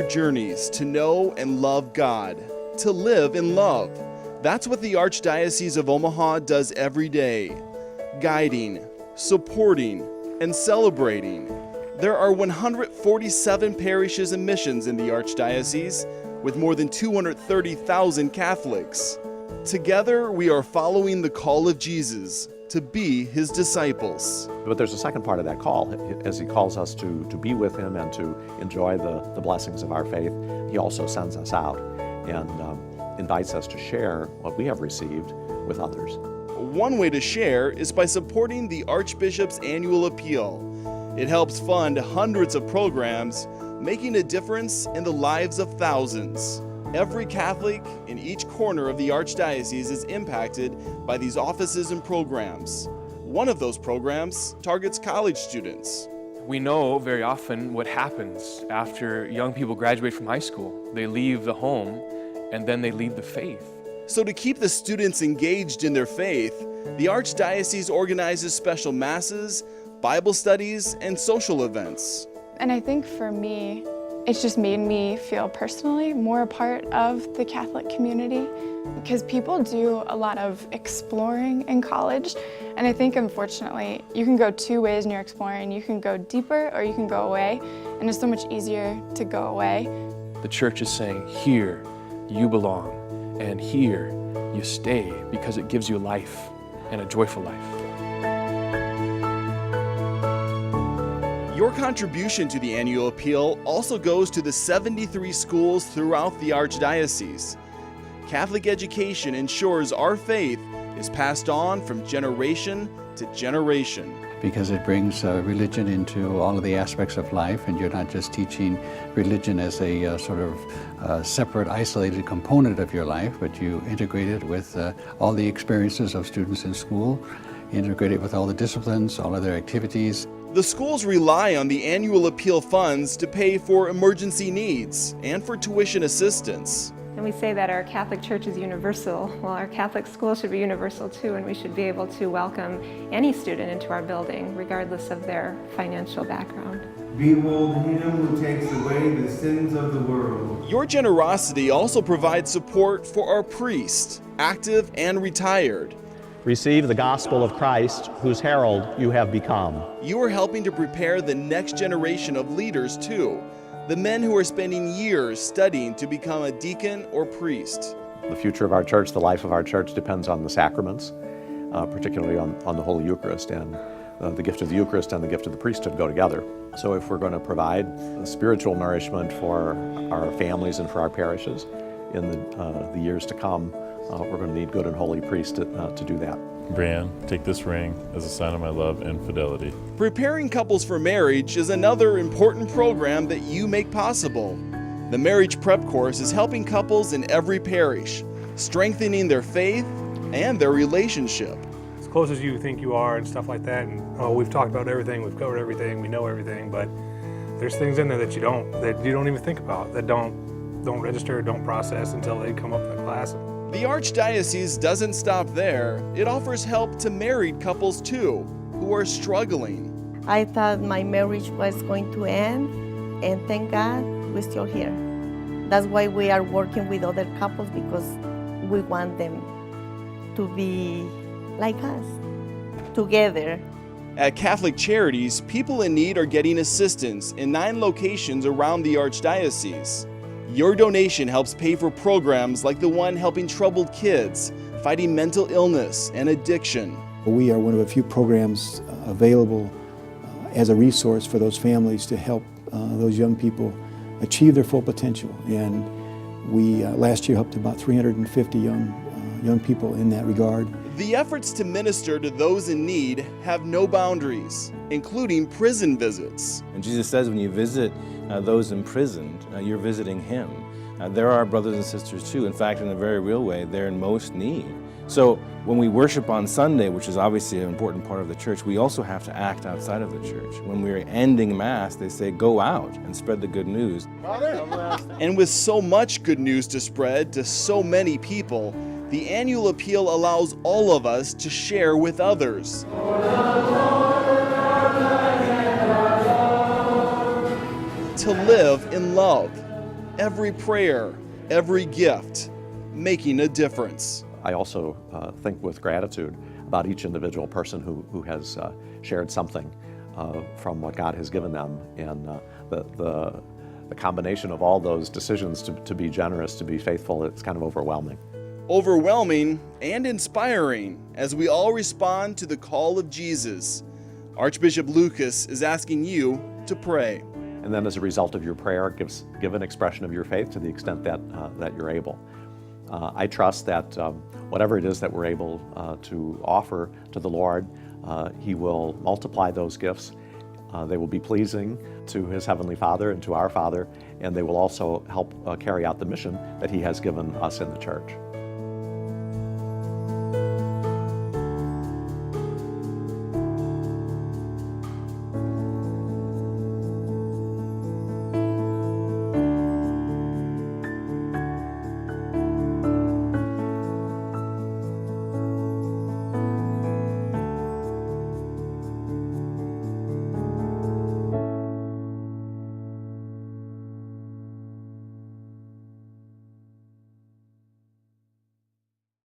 journeys to know and love God, to live in love. That's what the Archdiocese of Omaha does every day, guiding, supporting, and celebrating. There are 147 parishes and missions in the Archdiocese, with more than 230,000 Catholics. Together, we are following the call of Jesus to be his disciples. But there's a second part of that call. As he calls us to be with him and to enjoy the blessings of our faith, he also sends us out and invites us to share what we have received with others. One way to share is by supporting the Archbishop's annual appeal. It helps fund hundreds of programs, making a difference in the lives of thousands. Every Catholic in each corner of the Archdiocese is impacted by these offices and programs. One of those programs targets college students. We know very often what happens after young people graduate from high school. They leave the home and then they leave the faith. So to keep the students engaged in their faith, the Archdiocese organizes special masses, Bible studies, and social events. And I think for me, it's just made me feel personally more a part of the Catholic community, because people do a lot of exploring in college. And I think, unfortunately, you can go two ways in your exploring. You can go deeper or you can go away, and it's so much easier to go away. The church is saying, here you belong, and here you stay, because it gives you life, and a joyful life. Your contribution to the annual appeal also goes to the 73 schools throughout the Archdiocese. Catholic education ensures our faith is passed on from generation to generation. Because it brings religion into all of the aspects of life, and you're not just teaching religion as a sort of separate, isolated component of your life, but you integrate it with all the experiences of students in school, integrate it with all the disciplines, all other activities. The schools rely on the annual appeal funds to pay for emergency needs and for tuition assistance. And we say that our Catholic Church is universal. Well, our Catholic school should be universal too, and we should be able to welcome any student into our building, regardless of their financial background. Behold him who takes away the sins of the world. Your generosity also provides support for our priests, active and retired. Receive the gospel of Christ, whose herald you have become. You are helping to prepare the next generation of leaders too, the men who are spending years studying to become a deacon or priest. The future of our church, the life of our church, depends on the sacraments, particularly on the Holy Eucharist, and the gift of the Eucharist and the gift of the priesthood go together. So if we're going to provide spiritual nourishment for our families and for our parishes in the years to come, we're going to need good and holy priests to do that. Brianne, take this ring as a sign of my love and fidelity. Preparing couples for marriage is another important program that you make possible. The Marriage Prep Course is helping couples in every parish, strengthening their faith and their relationship. As close as you think you are and stuff like that, and we've talked about everything, we've covered everything, we know everything, but there's things in there that you don't even think about, that don't register, don't process until they come up in the class. The Archdiocese doesn't stop there. It offers help to married couples too, who are struggling. I thought my marriage was going to end, and thank God we're still here. That's why we are working with other couples, because we want them to be like us, together. At Catholic Charities, people in need are getting assistance in 9 locations around the Archdiocese. Your donation helps pay for programs like the one helping troubled kids, fighting mental illness and addiction. We are one of a few programs available as a resource for those families to help those young people achieve their full potential. And we last year helped about 350 young people in that regard. The efforts to minister to those in need have no boundaries, including prison visits. And Jesus says when you visit those imprisoned, you're visiting Him. There are brothers and sisters too. In fact, in a very real way, they're in most need. So when we worship on Sunday, which is obviously an important part of the church, we also have to act outside of the church. When we're ending Mass, they say, go out and spread the good news. And with so much good news to spread to so many people, the annual appeal allows all of us to share with others. To live in love. every prayer, every gift, making a difference. I also think with gratitude about each individual person who has shared something from what God has given them, and the combination of all those decisions to be generous, to be faithful, it's kind of overwhelming. Overwhelming and inspiring as we all respond to the call of Jesus. Archbishop Lucas is asking you to pray. And then as a result of your prayer, give an expression of your faith to the extent that you're able. I trust that whatever it is that we're able to offer to the Lord, He will multiply those gifts. They will be pleasing to His Heavenly Father and to our Father, and they will also help carry out the mission that He has given us in the church.